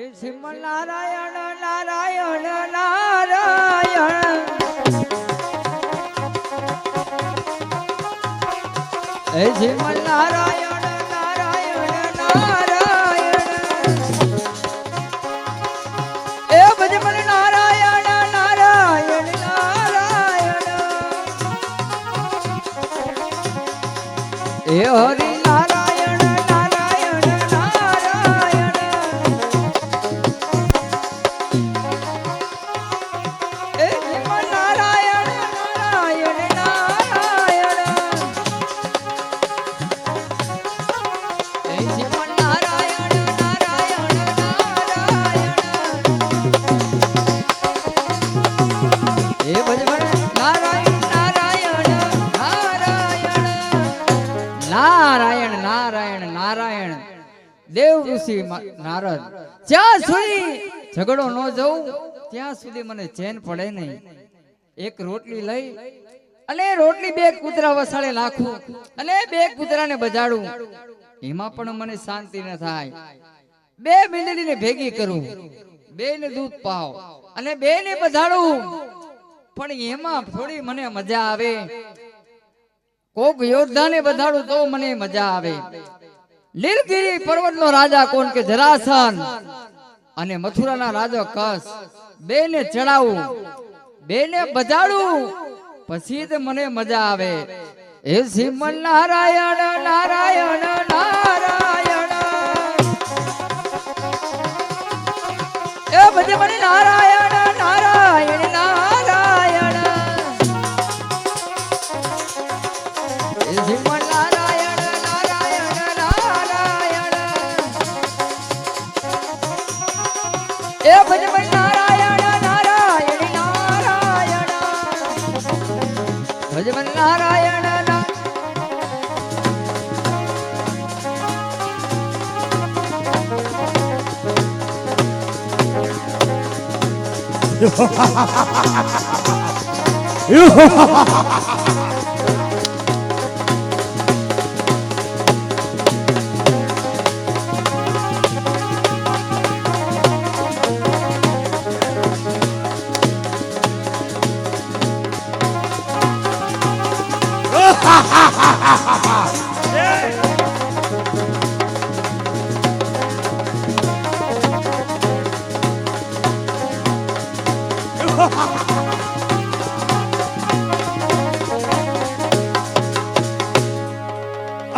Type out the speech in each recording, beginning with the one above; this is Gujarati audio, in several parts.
શ્રીમન નારાયણ નારાયણ નારાયણ હે શ્રીમન નારાયણ નારાયણ નારાયણ એ ભજમન નારાયણ નારાયણ નારાયણ એ હરિ નારાયણ નારાયણ નારાયણ દેવ ઋષિ નારદ જ્યાં સુધી ઝઘડો ન જવું ત્યાં સુધી મને ચેન પડે નહીં. એક રોટલી લઈ અને રોટલી બે કૂતરા વસાડે નાખું અને બે કૂતરાને બજાડું એમાં પણ મને શાંતિ ન થાય. બે મીંદડીને ભેગી કરું, બે ને દૂધ પાવ અને બે ને બજાડું પણ એમાં થોડી મને મજા આવે. કોક યોદ્ધાને બધાડું તો મને મજા આવે. નીલગિરી પર્વતનો રાજા કોણ કે જરાસન અને મથુરાના રાજા કસ બે ને ચડાવું, બે ને બજાડું પછી જ મને મજા આવે. હે શ્રીમન નારાયણ નારાયણ નારાયણ એ બધે મને નારાયણ નારાયણ નારાયણ એ શ્રીમન નારાયણ નારાયણ નારાયણ એ બધે મને નારાયણ નારાયણ નારાયણ ભજે મને નારાયણ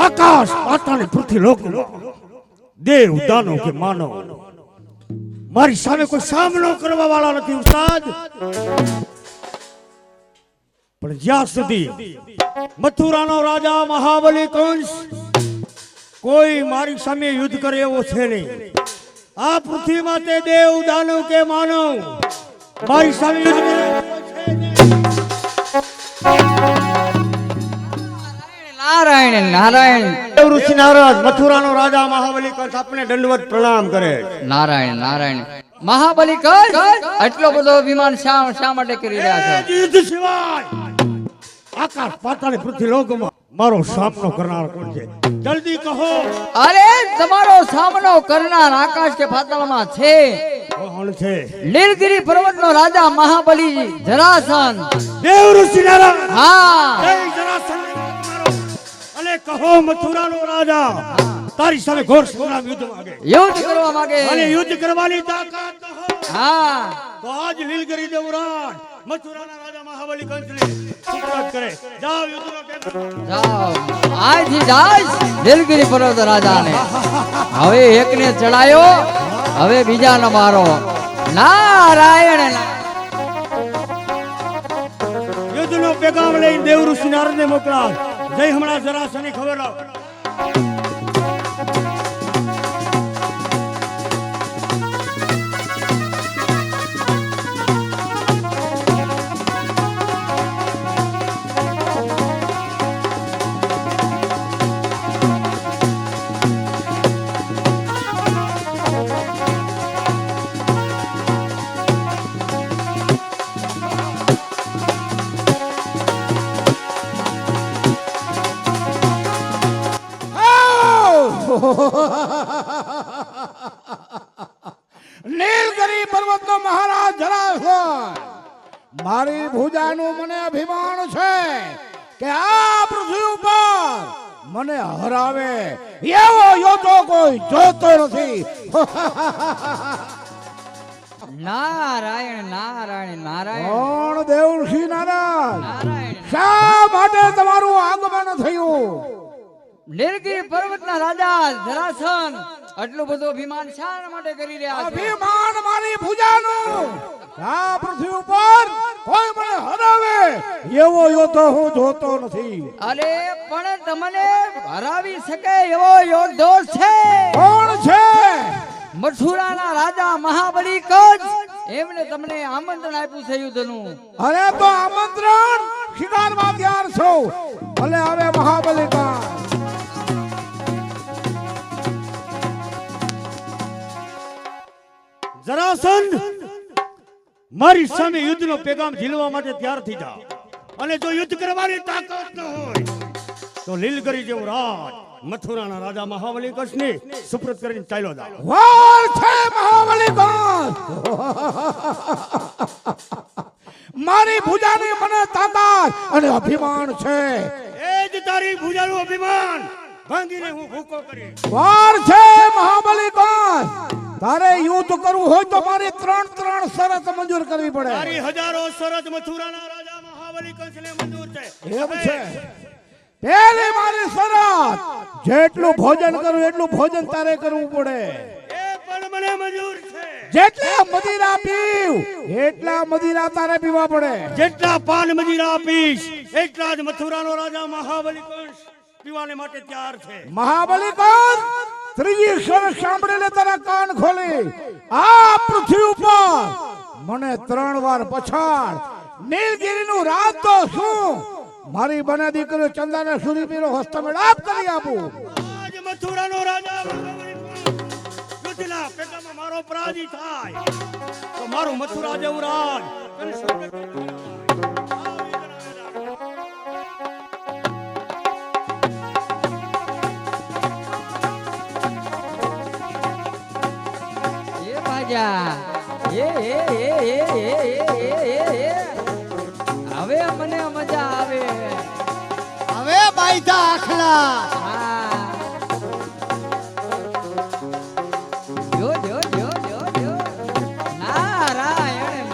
આકાશ પાતાળ પૃથ્વી લોક દેવ દાનવ કે માનવ મારી સામે કોઈ સામનો કરવા વાળા નથી ઉસ્તાદ. પણ જ્યાં સુધી મથુરાનો રાજા મહાબલી કંસ કોઈ મારી સામે યુદ્ધ કરે એવો છે નહીં. આ પૃથ્વીમાં તે દેવ દાનવ કે માનવ મારી સામે યુદ્ધ કરે નારાયણ નારાયણ દેવ ઋષિ નારદ મથુરાનો રાજા મહાબલી કંસ આપને દંડવત પ્રણામ કરે. નારાયણ નારાયણ મહાબલી કંસ આટલો બધો અભિમાન શા માટે કરી રહ્યા છો? યુદ્ધ સિવાય આકાશ પાતાળ પૃથ્વી લોકમાં મારો સામનો કરનાર કોણ છે? જલ્દી કહો. અરે તમારો સામનો કરનાર આકાશ કે પાતાળમાં છે. કોણ છે? નીલગિરી પર્વતનો રાજા મહાબલી જરાસન. દેવ ઋષિ નારદ. હા જય જરાસન અને કહો મથુરાનો રાજા તારી સામે ઘોર સંગ્રામ યુદ્ધ માંગે, યુદ્ધ કરવા માંગે અને યુદ્ધ કરવાની તાકાત તો હો. હા તો આજ નીલગિરી દેવરાજ મથુરાના રાજા મહાબલી કંસને સુપ્રત કરે. જાઓ યુદ્ધનો ટેકો જાઓ આજથી જાય નીલગિરી પર્વત રાજાને. હવે એકને ચડાયો, હવે બીજાને મારો. નારાયણ યુદ્ધનો પેગામ લઈને દેવ ઋષિ નારદને મોકલાવ. જય હમણાં જરાસનની ખબર લાવ. નીલગિરી પર્વતનો મહારાજ જરાસંઘ, મારી ભુજાનું મને અભિમાન છે કે આ પૃથ્વી ઉપર મને હરાવે એવો યોદ્ધો કોઈ જોતો નથી. નારાયણ નારાયણ નારાયણ કોણ દેવઋષિ નારદ, નારાયણ. શા માટે તમારું આગમન થયું? નીલગિરી પર્વતના રાજા જરાસંઘ આટલું બધું અભિમાન શા માટે કરી રહ્યા છે? અભિમાન મારી ભુજાનું આ પૃથ્વી ઉપર કોઈ મને હરાવે એવો યોદ્ધો હું જોતો નથી. અરે પણ તમને હરાવી શકે એવો યોદ્ધો છે. કોણ છે? મથુરાના રાજા મહાબલી કંસ, એમણે તમને આમંત્રણ આપ્યું છે યુદ્ધનું. અરે તો આમંત્રણ સ્વીકારવા તૈયાર છો. ભલે હવે મહાબલી કંસ. જરાસંઘ, મારી સામે યુદ્ધનો પેગામ ઝીલવા માટે તૈયાર થઈ જા. અને જો યુદ્ધ કરવાની તાકાત ન હોય તો લીલગરી જેવો રાજ મથુરાના રાજા મહાબલી કંસને સુપ્રત કરીને ચાલ્યો જા. વાર છે મહાબલી કંસ. મારી ભુજાની મને તાકાત અને અભિમાન છે. એ જ તારી ભુજાનું અભિમાન ભાંગીને હું ભૂકો કરીશ. વાર છે મહાબલી કંસ. તારે યુદ્ધ કરવું હોય તો મારી ત્રણ શરત મંજૂર કરવી પડે. તારી હજારો શરત મથુરાના રાજા મહાબલી કંસને મંજૂર છે. એમ છે. પહેલી મારી શરત, જેટલું ભોજન કરું એટલું ભોજન તારે કરવું પડે. એ પણ મને મંજૂર છે. જેટલા મદિરા પીવ એટલા મદિરા તારે પીવા પડે. જેટલા પાન મદિરા આપીશ એટલા જ મથુરાનો રાજા મહાબલી કંસ પીવાને માટે તૈયાર છે. મહાબલી કંસ, ત્રીજી શરત સાંભળીને તારા કાન ખોલી. આ પૃથ્વી ઉપર મને 3 વાર પછાડ. નીલગિરીનું રાજ તો શું, મારી બને દીકરીઓ ચંદાને સુરીપીનો હસ્તમેળાપ કરી આપું. આજ મથુરાનો રાજા મહાબલી કંસ યુદ્ધના પેટામાં મારો પરાજય થાય તો મારું મથુરા જેવું રાજ તને સુપ્રત કરી એ બાજા, એ હવે મને મજા આવે. હવે બાઈધા આખલા. હા. જો જો જો જો જો નારાયણ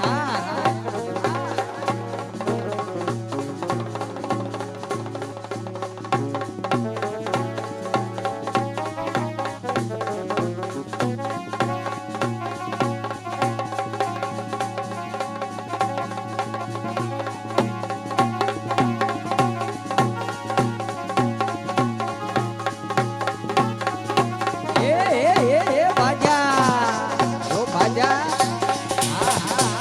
એ બાજા, જો બાજા. હા, હા,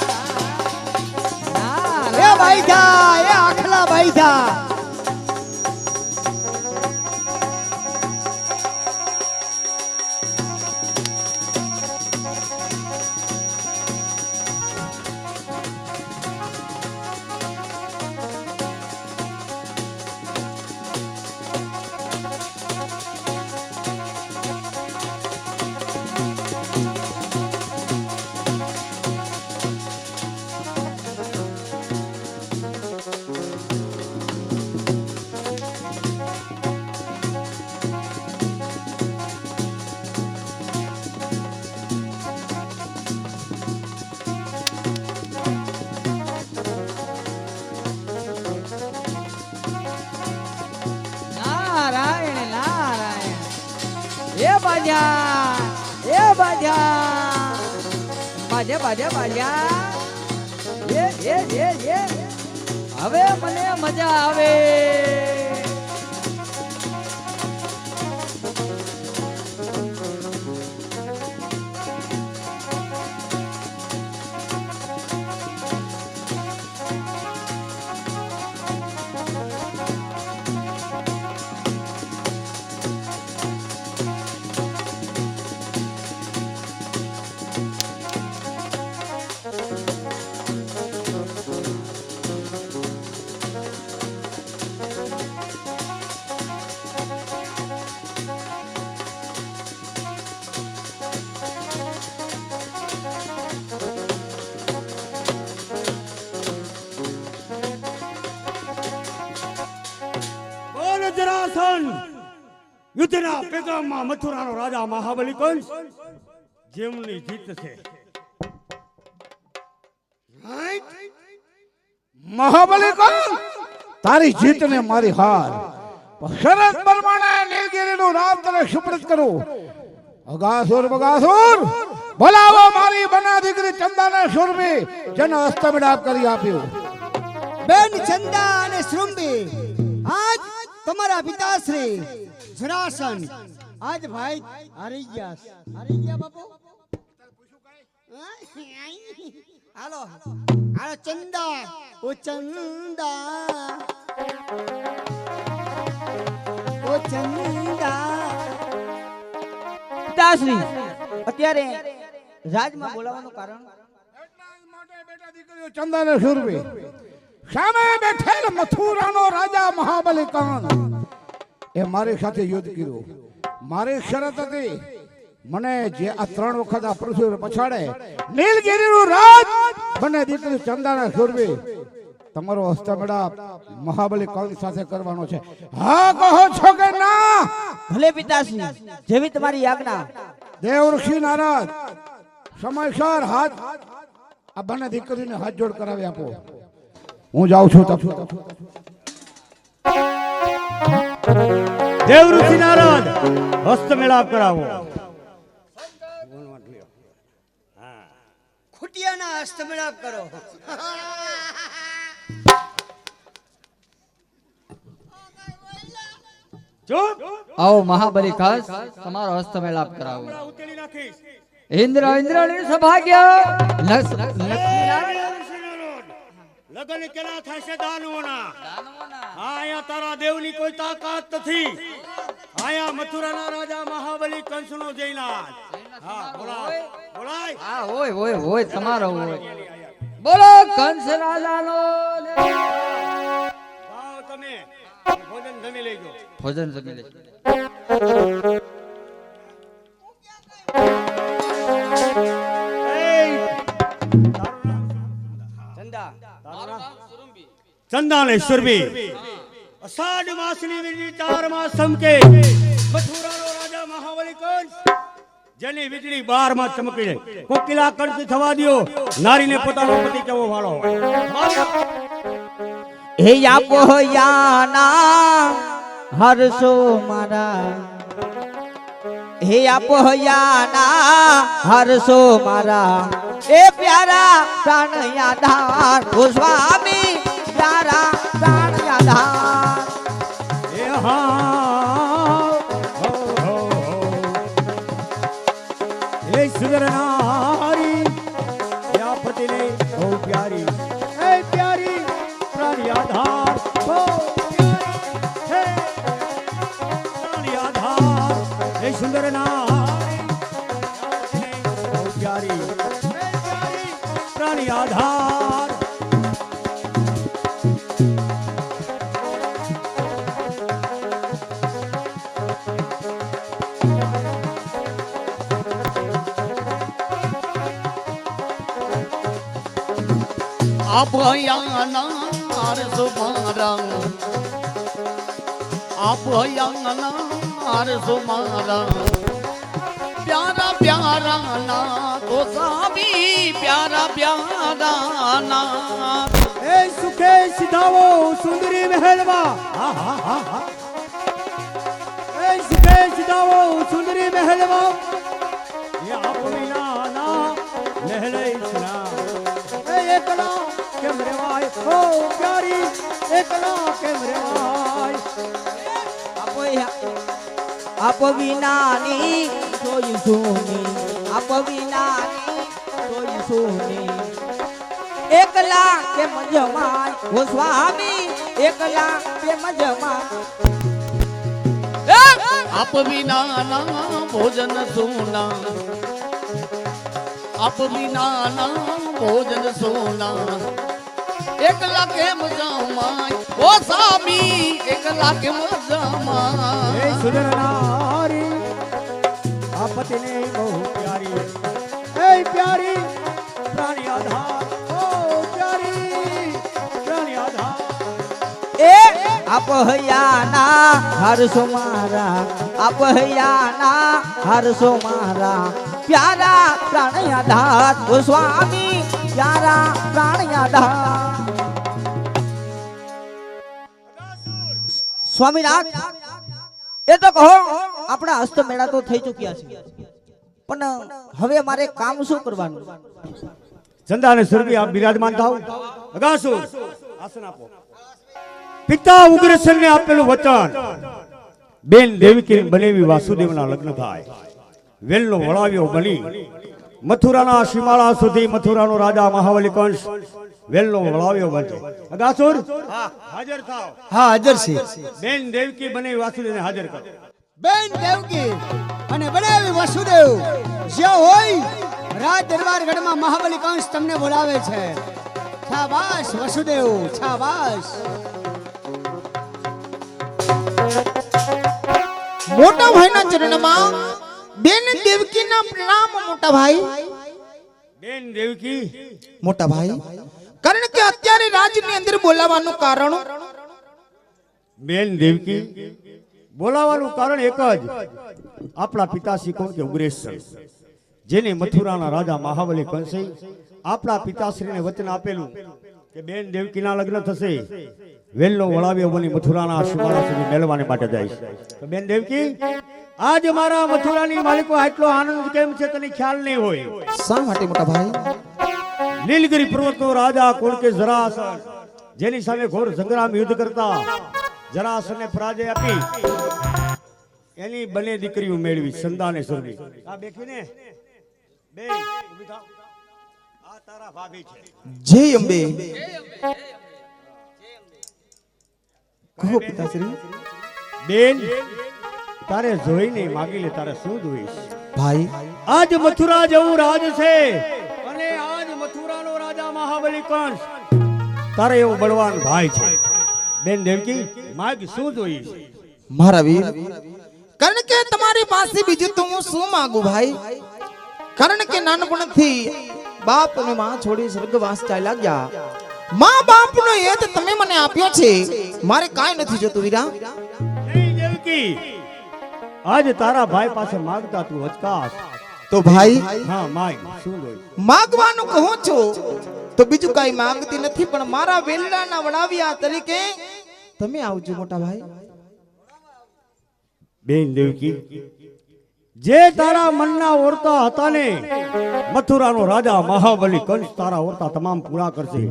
હા. એ બાઈધા, એ આખલા બાઈધા. નારાયણ નારાયણ. એ બાજા, એ બાજા, બાજા બાજા બાજા. એ હવે મને મજા આવે. યુદ્ધના પેગામમાં મથુરાનો રાજા મહાબલી કંસ જેમની જીત છે. મહાબલી કોણ? તારી જીત ને મારી હાર. શરત પ્રમાણે નીલગિરીનું રાજ તને સુપ્રત કરું. અગાસુર બગાસુર બોલાવો મારી બના દીકરી ચંદાને સુરભી જેને અસ્તમિડાપ કરી આપ્યું. બેન ચંદા અને શ્રુંબી, આજ તમારા પિતાશ્રી જરાસન આજ ભાઈ હારી ગયા બાપુ. હાલો હાલો ચંદા, ઓ ચંદા, ઓ ચંદા. પિતાશ્રી અત્યારે રાજમાં બોલાવવાનું કારણ? બેટા દીકરીઓ ચંદાને સુરભી સામે બેઠેલ મથુરાનો રાજા મહાબલી કંસ એ મારી સાથે યુદ્ધ કર્યું. મારી શરત હતી મને જે આ 3 વખત આ પૃથ્વી પર પછાડે નીલગિરીનું રાજ બંને દીકરી ચંદાને સુરભી તમારો હસ્તમેળાપ મહાબલી કંસ સાથે કરવાનો છે. હા કહો છો કે ના? ભલે પિતાશ્રી, જેવી તમારી આજ્ઞા. દેવ ઋષિ નારદ સમયસર હાથ આ બંને દીકરીને હાથ જોડ કરાવી આપો. હું જાઉં છું. દેવ ઋષિ નારદ હસ્તમેળાપ કરાવો. ખુટિયાના હસ્તમેળાપ કરો. ચૂપ. આવો મહાબલી કંસ તમારો હસ્તમેળાપ કરાવો. ઉતેડી નાખીશ. ઇન્દ્ર ઇન્દ્રની સભાગ્ય લગન કેલા થશે દાનવોના. આયા તારા દેવની કોઈ તાકાત નથી. આયા મથુરાના રાજા મહાબલી કંસનો જયનાથ. હા બોલાય બોલાય. હા હોય તમારો હોય. બોલો કંસ રાજાનો આવો તમે ભોજન જમી લેજો. ભોજન જમી લેજો. ચંદા ને સુરભી અષાઢ માસની વીજળી 4 માસ ચમકે. મથુરાનો રાજા મહાબલી કંસ જેની વીજળી 12 માસ ચમકી જાય. કોકિલા કંઠ થવા દ્યો. નારીને પોતાનો પતિ કેવો વાળો હોય. હે આપો યાના હરસો મારા, હે આપો યાના હરસો મારા, એ પ્યારા પ્રાણ યાદાર, ઓ સ્વામી પ્યારા પ્રાણ યાદાર. એ હા એ સુંદર નારી યા પતિને બહુ પ્યારી. એ પ્યારી પ્રાણી આધાર, બહુ પ્યારી હે પ્રાણી આધાર. એ સુંદર નારી બહુ પ્યારી, એ પ્યારી પ્રાણી આધાર. અભયાના સુમારા, અભયાના સુમારા, પ્યારા પ્યારા ના તો સ્વામી પ્યારા પ્યારા ના. એ સુખે સિધાવો સુંદરી મહેલમાં. હા હા હા હા. એ સુખે સિધાવો સુંદરી મહેલમાં. એ આપ વિના ના મહેલે ઇસના. એ એકલા કેમ રેવાય ઓ પ્યારી, એકલા કેમ રેવાય. આપ વિનાની જોઈ સોની, આપ વિનાની જોઈ સોની, એકલા કે મજમાય, ઓ સ્વામી એકલા કે મજમાય. આપ વિનાના ભોજન સોના, આપ વિનાના ભોજન સોના, એકલા કેમ જમાય, ઓ સ્વામી એકલા કેમ જમાય. એ સુંદર નારી આ પતિને બહુ પ્યારી, એ પ્યારી પ્રાણી આધાર, ઓ પ્યારી પ્રાણી આધાર. એ આપહયાના હરસો મારા આપહયાના હરસો મારા પ્યારા પ્રાણયાધાર ઓ સ્વામી પ્યારા પ્રાણયાધાર સ્વામીનાથ એ તો કહો આપણા હસ્ત મેળા તો થઈ ચૂક્યા છે પણ હવે મારે કામ શું કરવાનું ચંદા અને સુરભી આપ બિરાજમાન થાવ અગાસુર આસન આપો પિતા ઉગ્રસેનને આપેલું વચન બેન દેવકી બનેવી વાસુદેવના લગ્ન થાય વેલનો વળાવ્યો બની મથુરાના સીમાળા સુધી મથુરાનો રાજા મહાબલી કંસ વેલનો વળાવ્યો બનશે અગાસુર હાજર થાવ હા હાજર છે બેન દેવકી બનેવી વાસુદેવને હાજર કરો બેન દેવકી અને બનાવી વસુદેવ જ્યાં હોય રાજ દરબાર ગઢમાં મહાબલી કંસ તમને બોલાવે છે શાબાશ વસુદેવ શાબાશ મોટા ભાઈના ચરણમાં બેન દેવકીના પ્રણામ મોટા ભાઈ બેન દેવકી મોટા ભાઈ કારણ કે અત્યારે રાજની અંદર બોલાવવાનું કારણ બેન દેવકી બોલાવાનું કારણ એક જ આપણા પિતાશ્રી કોણ કે ઉગ્રેશ્વર જેને મથુરાના રાજા મહાબલી કંસે આપણા પિતાશ્રીને વચન આપેલું કે બેન દેવકીના લગ્ન થશે વેલનો વળાવ્યો બની મથુરાના સીમાડા સુધી મેળવાને માટે જાય તો બેન દેવકી આજ મારા મથુરાની માલિકો આટલો આનંદ કેમ છે તને ખ્યાલ નહીં હોય શા માટે મોટા ભાઈ નીલગિરી પર્વતનો રાજા કોણ કે જરાસન જેની સામે ઘોર સંગ્રામ યુદ્ધ કરતા જરાસનને પરાજય આપી એની બંને દીકરીઓ મેળવી ચંદા અને સુરભી આ બેઠીને બે ઊભી થાવ આ તારા ભાભી છે જય અંબે કહો પિતાશ્રી બેન તારે જોઈને માગી લે તારે શું જોઈશ ભાઈ આજ મથુરા જેવું રાજ છે અને આજ મથુરાનો રાજા મહાબલી કંસ તારે એવો બળવાન ભાઈ છે બેન દેવકી માગ શું જોઈશ મારા વીર કારણ કે તમારી પાસે બીજું તો હું શું માંગુ ભાઈ કારણ કે નાનપણથી બાપ અને માં છોડી સ્વર્ગવાસ ચાલ્યા ગયા માં બાપનો યદ તમે મને આપ્યો છે મારે કાંઈ નથી જોતું વીરા નહીં દેવકી આજ તારા ભાઈ પાસે માગતા તું હચકાશ તો ભાઈ હા માગ શું જોઈશ માગવાનું કહું છું તો બીજું કાંઈ માંગતી નથી પણ મારા વેલડાના વડાવ્યા તરીકે તમે આવજો મોટા ભાઈ બેન દેવકી જે તારા મનના ઓરતા હતા ને મથુરાનો રાજા મહાબલી કંસ તારા ઓરતા તમામ પૂરા કરશે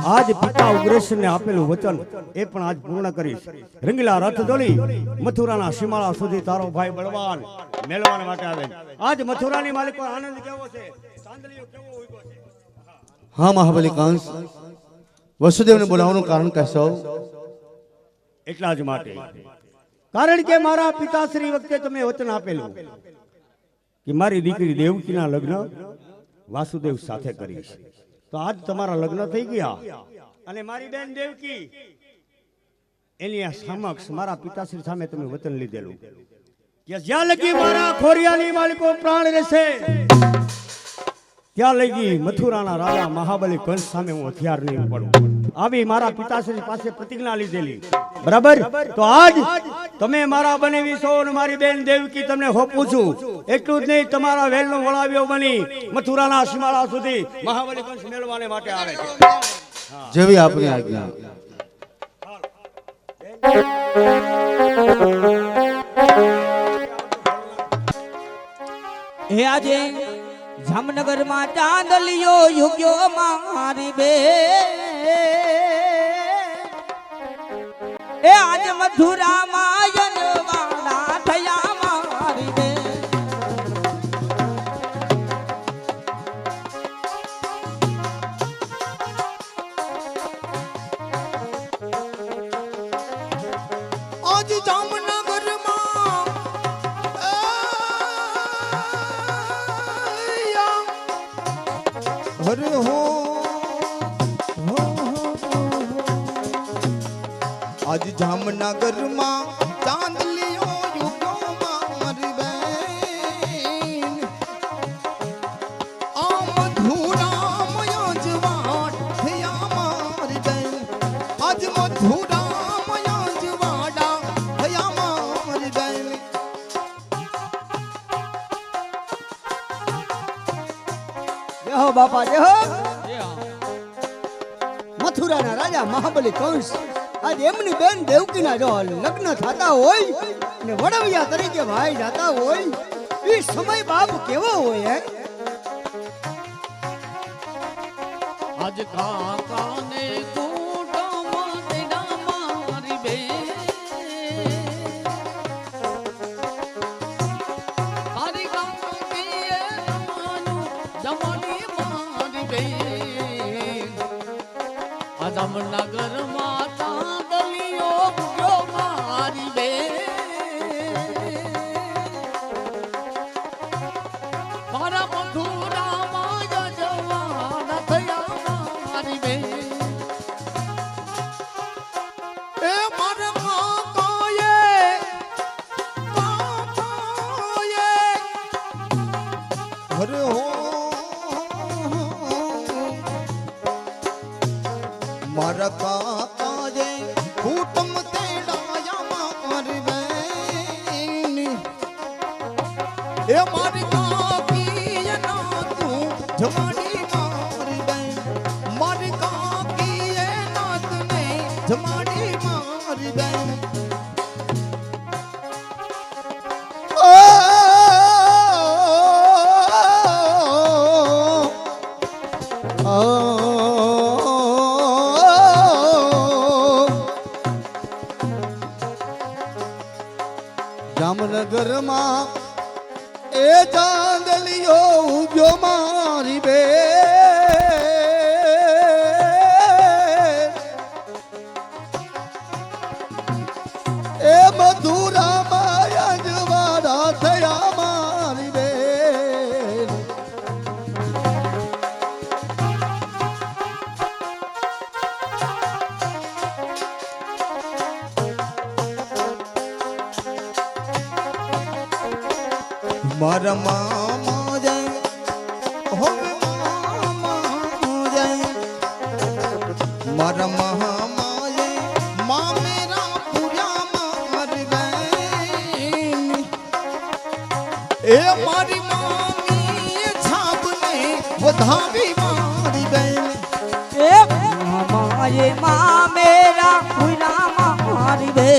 આજ પિતા ઉગ્રેશ્વરને આપેલું વચન એ પણ આજ પૂર્ણ કરીશ રંગીલા રથ દોડી મથુરાના સીમાળા સુધી તારો ભાઈ બળવાન મેળવવા માટે આવે આજ મથુરાની માલિકો આનંદ કેવો છે ચાંદલિયો કેવો ઉગ્યો છે હા મહાબલી કંસ વસુદેવને બોલાવવાનું કારણ કહેશો એટલા જ માટે કારણ કે મારા પિતાશ્રી વખતે તમે વચન આપેલું કે મારી દીકરી દેવકીના લગ્ન વાસુદેવ સાથે કરીશ તો આજ તમારા લગ્ન થઈ ગયા અને મારી બેન દેવકી એની આ સમક્ષ મારા પિતાશ્રી સામે તમે વચન લીધેલું કે જ્યાં લગી મારા ખોરિયાની માલિકો પ્રાણ રહેશે ત્યાં લગી મથુરાના રાજા મહાબલી કંસ સામે હું હથિયાર નહીં પડું આવી મારા પિતાશ્રી પાસે પ્રતિજ્ઞા લીધેલી બરાબર તો આજ તમે મારા બનેવી છો અને મારી બેન દેવકી તમને હોપું છું એટલું જ નહીં તમારા વેલનો વળાવ્યો બની મથુરાના સીમાળા સુધી મહાબલી કંસ મેળવવાને માટે આવે છે જેવી આપની આજ્ઞા હે આજે જામનગરમાં ચાંદલિયો યુગ્યો મારી બે એ આજે મથુરામાં યનવાડા થયા મારી બે આજ જામનગરમાં અરે હો આજ જામનગરમાં ચાંદલિયો યુગો મારી બેન આ મધુરામય જવાટ થયા મારી બેન આજ મધુરામય હો બાપા જય હો મથુરાના રાજા મહાબલી કંસ આજ એમની બેન દેવકીના જો લગ્ન થતા હોય ને વડવિયા તરીકે ભાઈ જાતા હોય એ સમય બાપ કેવો હોય હે આજ કાકાને કુટુંબ તેડા મારી બે મારી કાકીએ જમાનું જમાની મારી બે આ જામનગર માતા દલિયો ગયો મારી બે મારા મથુરામાં જવાના થયા મારી બે એ મારા કાકાએ અરે હો મારા કાકાએ કુટુંબ તેડાયા મારી બેન એ મારી કાકીએ ના તું જમાડી મારી બેન મારી કાકીએ ના તને જમાડી મારી બેન જામનગરમાં એ ચાંદલિયો ઉગ્યો મારી બે એ મથુરામાં યજવાના થયા મારી બે મારા મામા જય હો મામા જય મારા મામા જય મામેરા પૂર્યા માર બેન એ મારી મામી છાપને વધાવી મારી બેન એ મામાએ મામેરા ભૂલા મારી બે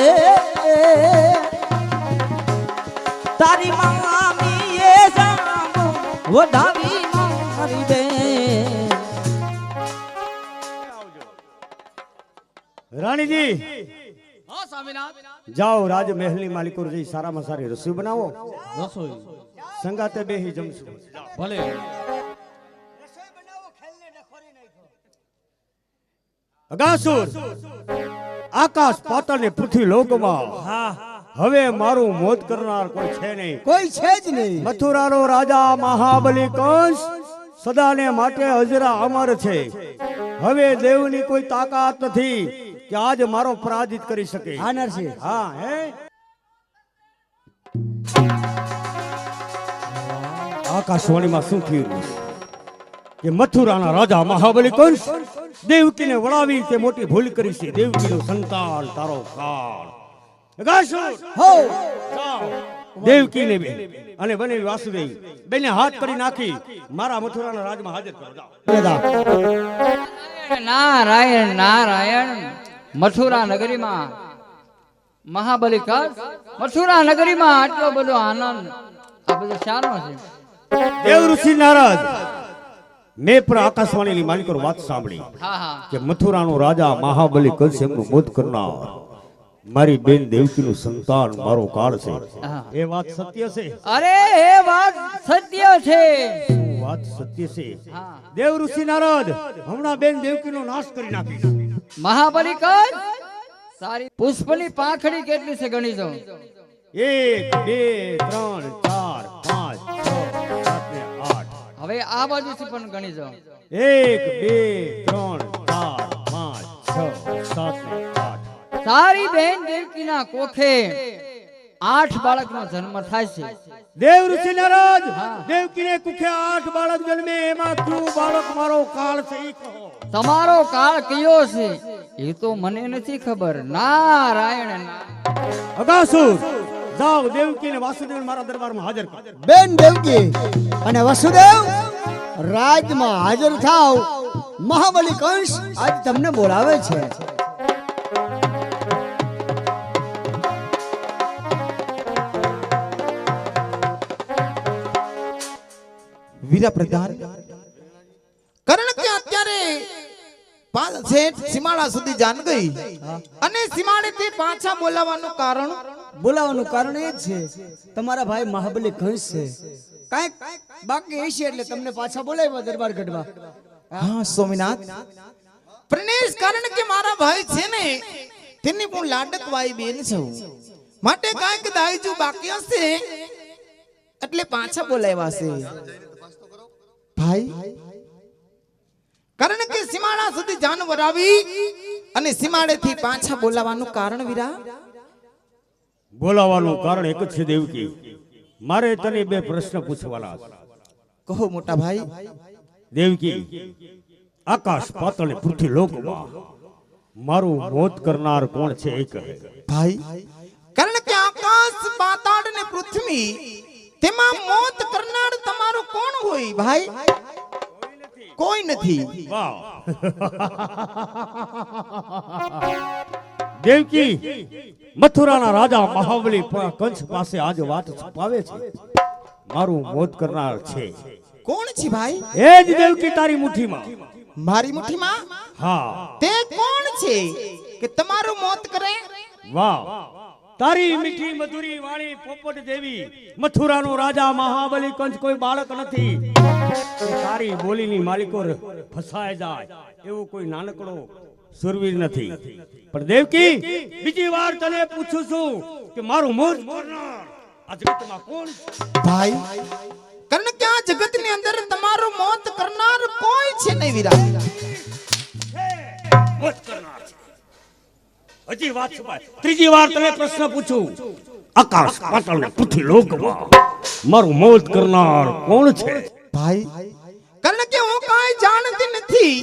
તારી મામી એ સાંભ વધાવી મારી બે રાણીજી હા સ્વામિનાથ જાઓ રાજમહેલની માલિકો જઈ સારામાં સારી રસોઈ બનાવો રસોઈ સંગાતે બેહી જમશું ભલે અગાસુર આકાશ પાતાળ ને પૃથ્વી લોકમાં હવે મારું મોત કરનાર કોઈ છે નહીં કોઈ છે જ નહીં મથુરાનો રાજા મહાબલી કંસ સદાને માટે અજરા અમર છે હવે દેવની કોઈ તાકાત નથી કે આજ મારો પરાજિત કરી શકે હા નરસિંહ હા હે આકાશવાણીમાં શું થયું કે મથુરાના રાજા મહાબલી કંસ દેવકીને વળાવી તે મોટી ભૂલ કરી છે દેવકીનું સંતાન તારો કાળ અગાસુર હો દેવકીને બે અને બને વાસુદેવ બેને હાથ કરી નાખી મારા મથુરાના રાજમાં હાજર કરો જાઓ નારાયણ નારાયણ મથુરા નગરીમાં મહાબલી કંસ મથુરા નગરીમાં આટલો બધો આનંદ આ બધો શાનો છે દેવ ઋષિ નારદ મેં પણ આકાશવાણીની માલિકો વાત સાંભળી હા હા કે મથુરાનો રાજા મહાબલી કંસ એમનું મોત કરનાર મારી બેન દેવકીનું સંતાન મારો કાળ છે હા. એ વાત સત્ય છે અરે એ વાત સત્ય છે વાત સત્ય છે હા. દેવ ઋષિ નારદ હમણાં બેન દેવકીનો નાશ કરી નાખીશ મહાબલી કંસ સારી પુષ્પની પાંખડી કેટલી છે ગણી જાઉં 1 2 3 4 5 6 7 ને 8 હવે આ બાજુથી પણ ગણી જાઉં 1 2 3 4 5 6 7 ને 8 સારી બેન દેવકીના કોખે 8 બાળકનો જન્મ થાય છે દેવ ઋષિ નારદ હા. દેવકીને કુખે 8 બાળક જન્મે એમાં કયું બાળક મારો કાળ છે ઈ કહો તમારો કાળ કયો છે એ તો મને નથી ખબર નારાયણ અગાસુર જાઓ દેવકીને વાસુદેવ મારા દરબારમાં હાજર કરો બેન દેવકી અને વસુદેવ રાજમાં હાજર થાવ. મહાબલી કંસ આજ તમને બોલાવે છે. વીરા પ્રધાન, કારણ કે અત્યારે શેઠ સીમાડા સુધી જાન ગઈ અને સીમાડેથી પાછા બોલાવવાનું કારણ બોલાવાનું કારણ એ જ છે તમારા ભાઈ મહાબલી કંસ છે. કાંઈક બાકી હશે એટલે તમને પાછા બોલાવ્યા દરબાર ગઢમાં. હા સ્વામિનાથ, પ્રણેશ, કારણ કે મારા ભાઈ છે ને તેની હું લાડકવાઈ બેન છું, માટે કાંઈક દાયજુ બાકી હશે એટલે પાછા બોલાવ્યા છે ભાઈ. કારણ કે સીમાડા સુધી જાનવર આવી અને સીમાડેથી પાછા બોલાવવાનું કારણ વીરા બોલાવાનું કારણ એક જ છે દેવકી. મારે તને બે પ્રશ્ન પૂછવાના છે. કહો મોટા ભાઈ. દેવકી, આકાશ પાતાળ ને પૃથ્વી લોકમાં મારું મોત કરનાર કોણ છે એ કહે. ભાઈ, કારણ કે આકાશ પાતાળ ને પૃથ્વી તેમાં મોત કરનાર તમારો કોણ હોય ભાઈ? કોઈ નથી. વાહ દેવકી, મથુરાના રાજા મહાબલી કંસ પાસે આજ વાત છુપાવે છે. મારું મોત કરનાર છે. કોણ છે ભાઈ? એ જ દેવકી તારી મુઠ્ઠીમાં. મારી મુઠ્ઠીમાં? હા. તે કોણ છે કે તમારું મોત કરે? વાહ, તારી મીઠી મધુરી વાળી પોપટ દેવી મથુરાનો રાજા મહાબલી કંસ કોઈ બાળક નથી. તારી બોલીની માલિકો ફસાય જાય એવું કોઈ નાનકડો સુરવીર નથી. પણ દેવકી, બીજી વાર તને પૂછું છું કે મારું મોત કરનાર આ જગતમાં કોણ છે? ભાઈ, કારણ કે આ જગતની અંદર તમારું મોત કરનાર કોઈ છે નહીં વીરા. મોત કરનાર છે. હજી વાત છુપાય. ત્રીજી વાર તને પ્રશ્ન પૂછું, આકાશ પાતાળ ને પૃથ્વી લોકમાં મારું મોત કરનાર કોણ છે? ભાઈ, કારણ કે હું કાંઈ જાણતી નથી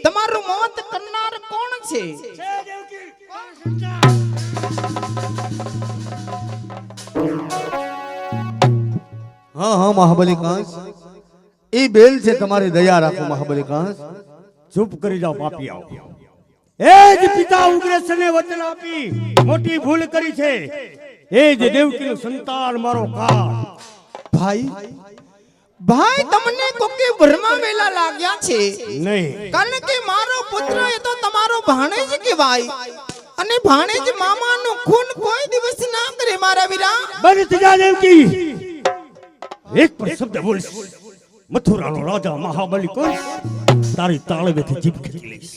તમારું મોત કરનાર કોણ છે. હા હા મહાબલી કંસ, એ બેન છે. તમારી દયા રાખો મહાબલી કંસ. ચૂપ કરી જાઓ પાપિયાઓ. એ જ પિતા ઉગ્રસેને વચન આપી મોટી ભૂલ કરી છે. એ જ દેવકીનું સંતાન મારો કાળ. ભાઈ, ભાઈ, તમને કોકે ભરમા વેલા લાગ્યા છે નહીં. કારણ કે મારો પુત્ર એ તો તમારો ભાણેજ કહેવાય અને ભાણેજ મામાનું ખૂન કોઈ દિવસ ના કરે મારા વીરા. બંધ થઈ જા દેવકી. એક પણ શબ્દ બોલીશ, મથુરાનો રાજા મહાબલી કંસ તારી તાળવેથી જીભ ખેંચી લઈશ.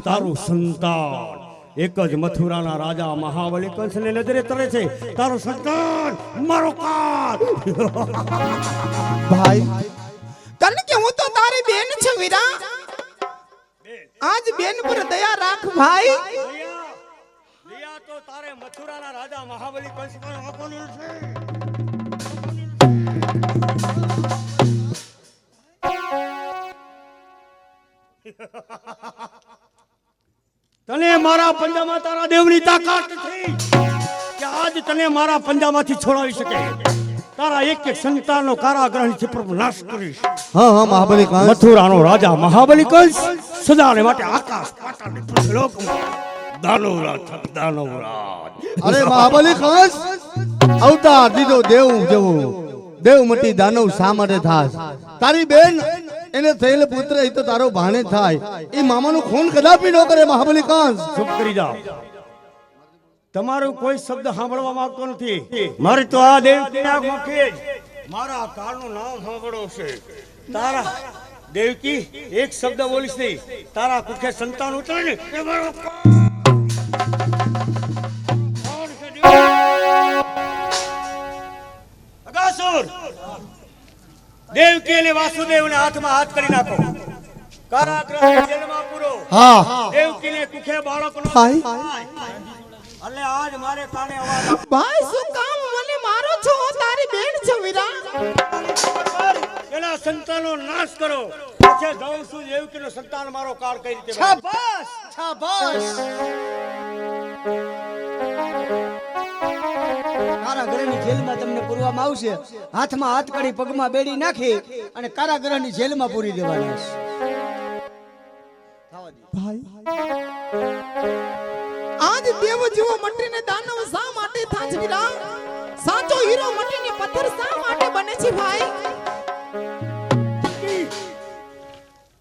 તારું સંતાન એક જ મથુરાના રાજા મહાબલી કંસને નજરે તરે છે. તારું સંતાન મારો કાળ. ભાઈ, કારણ કે હું તો તારી બેન છું વીરા. આજ બેન પર દયા રાખ ભાઈ. દયા તો તારે મથુરાના રાજા મહાબલી કંસ પર આપવાની છે. તને મારા પંજામાં તારા દેવની તાકાત નથી કે આજ તને મારા પંજામાંથી છોડાવી શકે. તારા એક એક સંતાનનો કારાગૃહની ચિત્ર નાશ કરીશ. હા હા મહાબલી કંસ. મથુરાનો રાજા મહાબલી કંસ સદાને માટે આકાશ પાતાળ ને પૃથ્વી લોકમાં દાનવરાજ દાનવરાજ. અરે મહાબલી કંસ, અવતાર દીધો દેવ જેવો. દેવ મટી દાનવ શા માટે થાસ? તારી બેન એને થયેલ પુત્ર એ તો તારો ભાણે થાય. એ મામાનું ખૂન કદાપી ન કરે મહાબલી કંસ. ચૂપ કરી જાઓ. તમારું કોઈ શબ્દ સાંભળવા માંગતો નથી. મારે તો આ દેવકીની આંખમાંથી જ મારા કાળનું નામ સાંભળો છે. તારા દેવકી એક શબ્દ બોલીશ નહીં, તારા કુખે સંતાન ઉતરે ને એ મારો અગાસુર. દેવકી અને વાસુદેવના હાથમાં હાથ કરી નાખો. કારાગૃહ જેલમાં પૂરો. હા. દેવકીને કુખે બાળકનો ભાઈ, એટલે આજ મારે કાને અવાજ ભાઈ, શું કામ મને મારો છો? તારી બેન છું વીરા. એના સંતાનો નાશ કરો. પછી જાઉં છું દેવકીનો સંતાન મારો કાળ કઈ રીતે બને. શાબાશ, શાબાશ. કારાગૃહની જેલમાં તમને પૂરવામાં આવશે. હાથમાં હાથ કાઢી પગમાં બેડી નાખી અને કારાગૃહની જેલમાં પૂરી દેવાના છે. આજ દેવ જેવો મટીને દાનવ શા માટે થાય છે વીરા? સાચો હીરો મટીને પથ્થર શા માટે બને છે ભાઈ?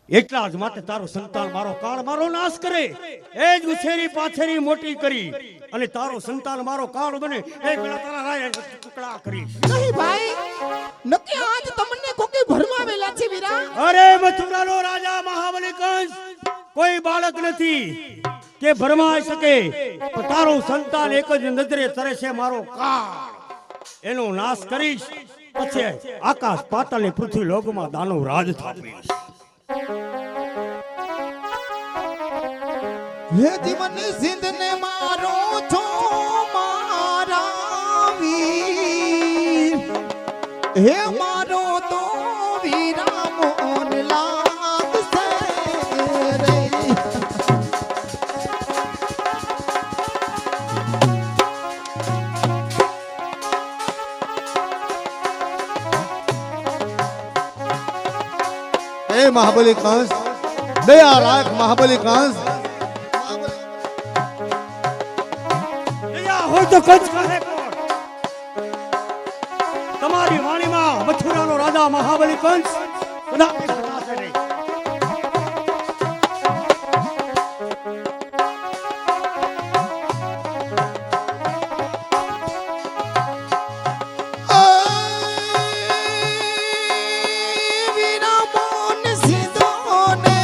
એટલા જ માટે તારો સંતાન મારો કાળ મારો નાશ કરે, એ જ ઉછેરી પાછેરી મોટી કરી અને તારો સંતાન મારો કાળ બને એ પેલા તારા રાય ટુકડા કરી. નહીં ભાઈ, નક્કી આજ તમને કોકે ભરમાવેલા છે વીરા. અરે મથુરાનો રાજા મહાબલી કંસ કોઈ બાળક નથી કે ભરમાઈ શકે, પણ તારો સંતાન એક જ નજરે તરે છે મારો કાળ. એનો નાશ કરીશ પછી આકાશ પાતાળ ને પૃથ્વી લોકમાં દાનવ રાજ થાપીશ. હે જીવન સિંધને મારો છો મારા વીર, હે મારો તો વીરા મોન લાગશે રે. એ મહાબલી કંસ, દયા રાખ મહાબલી કંસ. દયા હોય તો કંસ કહે કોણ? તમારી વાણીમાં મથુરાનો રાજા મહાબલી કંસ કદાપી થશે નહીં. વીરા મોન સિંધોને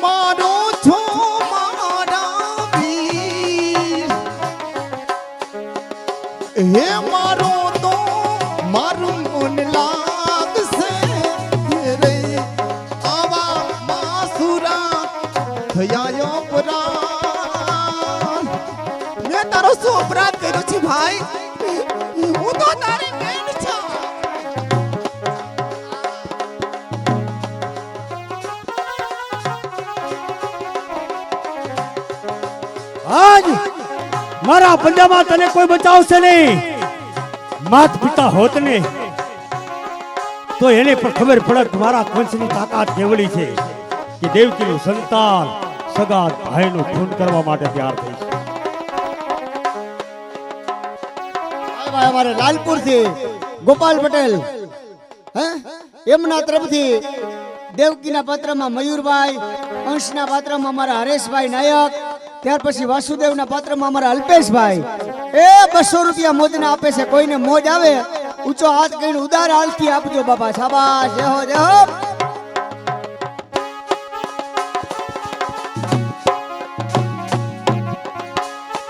મારો છો મારા વીર, હે મારો તો મારું મન લાગશે રે. આવા માસુરા થયા અપરાધ, મેં તારો શું અપરાધ કર્યો છે ભાઈ? હું તો તારી બેન છું. આજ મારા પંજામાં તને કોઈ બચાવશે નહીં. માત પિતા હોત ને તો એને પણ ખબર પડત મારા કંસની તાકાત કેવડી છે કે દેવકીનું સંતાન સગા ભાઈનું ખૂન કરવા માટે તૈયાર થઈ છે. ભાઈ અમારે લાલપુર થી ગોપાલ પટેલ એમના તરફથી દેવકીના પાત્રમાં મયુરભાઈ, અંશના પાત્રમાં અમારા હરેશભાઈ નાયક, ત્યાર પછી વાસુદેવના પાત્રમાં અમારા અલ્પેશભાઈ એ 200 રૂપિયા મોજના આપે છે. કોઈને મોજ આવે ઊંચો હાથ કરીને ઉદાર હાલથી આપજો બાપા. શાબાશ, જય હો જય હો.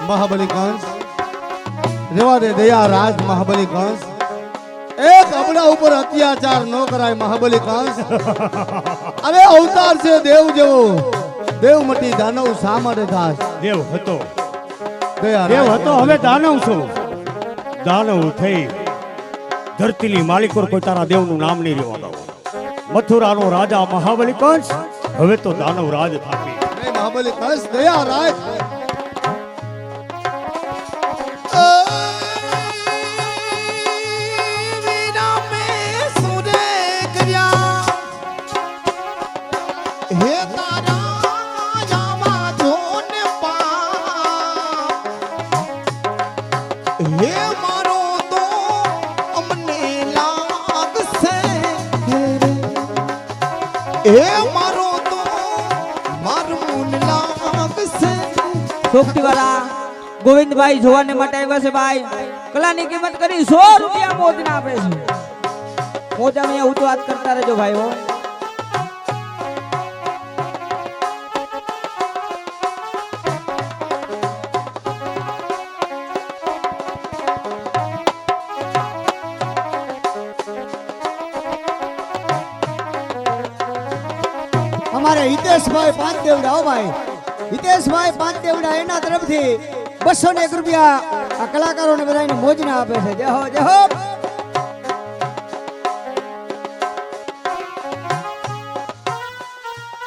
મહાબલી કંસ, રેવા દે દયા રાજ મહાબલી કંસ. એક અબડા ઉપર અત્યાચાર ન કરાય મહાબલી કંસ. અરે અવતાર છે દેવ જેવો, દેવ મટી દાનવ શા માટે થાશ? દેવ હતો, દયા દેવ રાજ હતો, હવે દાનવ છું. દાનવ થઈ ધરતીની માલિકો કોઈ તારા દેવનું નામ નહીં લેવા દો. મથુરાનો રાજા મહાબલી કંસ હવે તો દાનવ રાજ થાપી. એ મહાબલી કંસ, દયા રાજ. વીરા મેં સુરે કર્યા, હે તારા જાવા જોને પાપ, હે મારો તો અમને લાગશે રે. હે મારો તો મારું લાગશે. સોપટીવાળા ગોવિંદભાઈ જોવાને માટે આવ્યા છે ભાઈ. કલાની કિંમત કરી 100 રૂપિયા મોજના આપે છે. મોજ અમે ઊંચો હાથ કરતા રહેજો ભાઈઓ. અમારે હિતેશભાઈ 5 દેવડા હો ભાઈ. હિતેશભાઈ 5 દેવડા એના તરફથી 201 રૂપિયા આ કલાકારોને બધાને મોજના આપે છે. જય હો જય હો.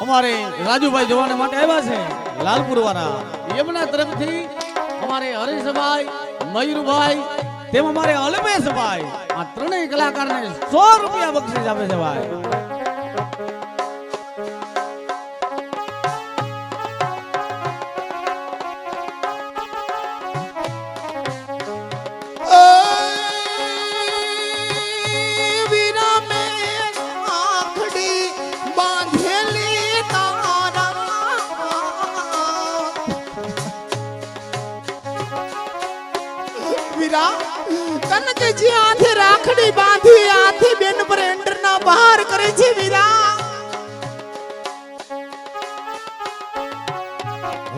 અમારે રાજુભાઈ જોવાને માટે આવ્યા છે લાલપુર વાળા. એમના તરફથી અમારે હરેશભાઈ, મયુરભાઈ, તેમાં મારે અલ્પેશભાઈ આ ત્રણેય કલાકારને 100 રૂપિયા બક્ષિસ આપે છે ભાઈ. વીરા મેં આખડી બાંધેલી તારા વીરા કનકજી આંધે રાખડી બાંધી આથી બેન પર એન્ટરના બહાર કરે છે વીરા.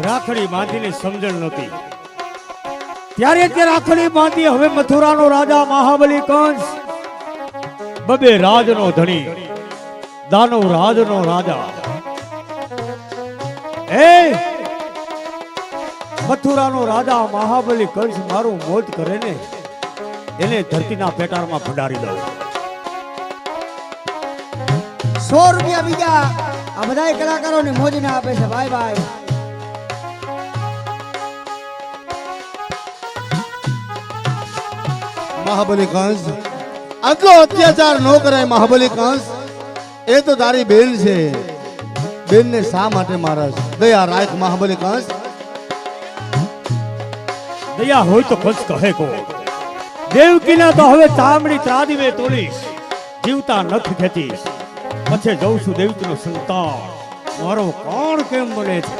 રાખડી બાંધીને સમજણ નહોતી ત્યારે તે રાખડી બાંધી. હવે મથુરાનો રાજા મહાબલી કંસ, બબે રાજનો ધણી, દાનવ રાજનો રાજા, એ મથુરાનો રાજા મહાબલી કંસ મારું મોત કરે ને એને ધરતીના પેટારમાં ભંડારી દઉં. 100 રૂપિયા બીજા આ બધાય કલાકારોને મોજને આપે છે ભાઈ ભાઈ. મહાબલી કંસ, આટલો અત્યાચાર ન કરાય મહાબલી કંસ. એ તો તારી બેન છે, બેનને શા માટે મારસ? દયા રાખ મહાબલી કંસ. દયા હોય તો કંસ કહે કો. દેવકીના તો હવે ચામડી ત્રાદીમે તોડીશ, જીવતા નખ ખેંચીશ, પછી જઉં છું દેવકીનો સંતાન મારો કોણ કેમ બને છે.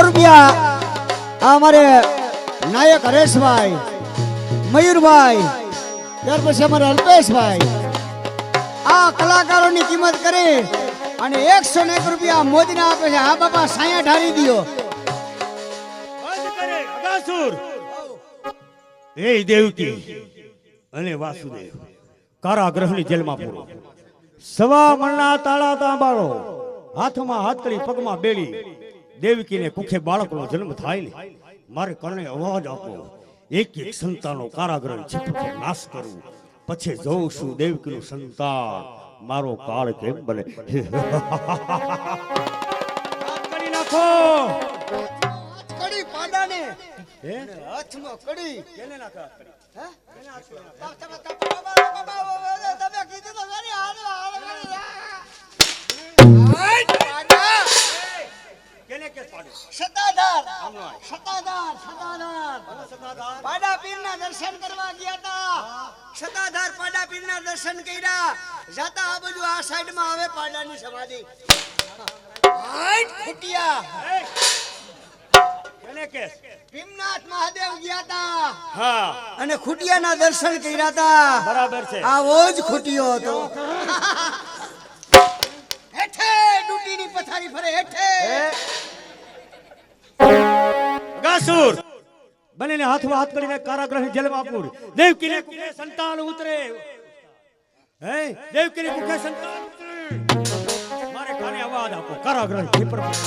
રૂપિયા આ અમારે નાયક હરેશભાઈ, મયુરભાઈ, ત્યાર પછી અમારે અલ્પેશભાઈ આ કલાકારોની કિંમત કરી અને 101 રૂપિયા મોદીને આપે છે. હા બાપા સાયા ઢારી દિયો. અગાસુર, એ દેવકી અને વાસુદેવ કારાગૃહની જેલમાં પૂરો. 1.25 મણના તાળા તાંબાળો, હાથમાં હાથકડી, પગમાં બેડી. દેવકીને કુખે બાળકનો જન્મ થાય ને મારે કર્ણે અવાજ આપો. એક એક સંતાનો કારાગૃહ છેપટે નાશ કરવું, પછી જોઉં છું દેવકીનું સંતાન મારો કાળ કેમ બને. કરી નાખો કડી પાંડાને હે હાથમાં કડી કેને નાખા? હે તમે કીધું તો વેરી હાલ કેને કે પાડે? સતાધાર આમનો આય. સતાધાર પાડા પીરના દર્શન કરવા ગયા હતા. સતાધાર પાડા પીરના દર્શન કર્યા. જાતા આ બાજુ આ સાઈડમાં આવે પાડાની સમાધિ. હાઈટ ખુટિયા કેને કે? ભીમનાથ મહાદેવ ગયા હતા હા અને ખુટિયાના દર્શન કર્યા હતા. બરાબર છે. આવો જ ખુટિયો હતો. હેઠે ડૂટીની પથારી ફરે હેઠે. ગાસુર બંનેને હાથમાં હાથ કરીને કારાગૃહની જેલમાં પૂર. દેવકીને કુખે સંતાન ઉતરે. હે દેવકીને કુખે સંતાન ઉતરે. મારે કાને અવાજ આપો. કારાગૃહ ભીપર નાશ.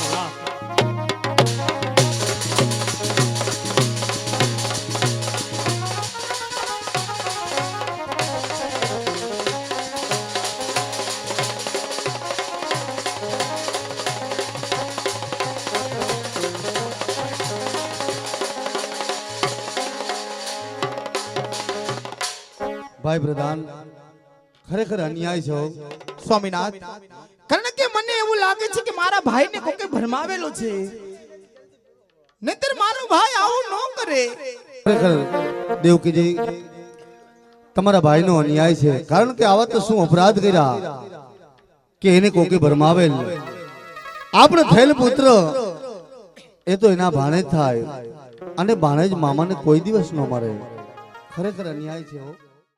ભાઈ પ્રધાન, ખરેખર અન્યાય છે હો. સ્વામીનાથ, કારણ કે મને એવું લાગે છે કે મારા ભાઈને કોકે ભરમાવેલો છે, નહીતર મારો ભાઈ આવું ન કરે. ખરેખર દેવકીજી, તમારા ભાઈનો અન્યાય છે. કારણ કે આવા તો શું અપરાધ કર્યા કે એને કોકે ભરમાવેલ. આપણે થયેલ પુત્ર એ તો એના ભાણે જ થાય, અને ભાણે જ મામાને કોઈ દિવસ ન મરે. ખરેખર અન્યાય છે હો.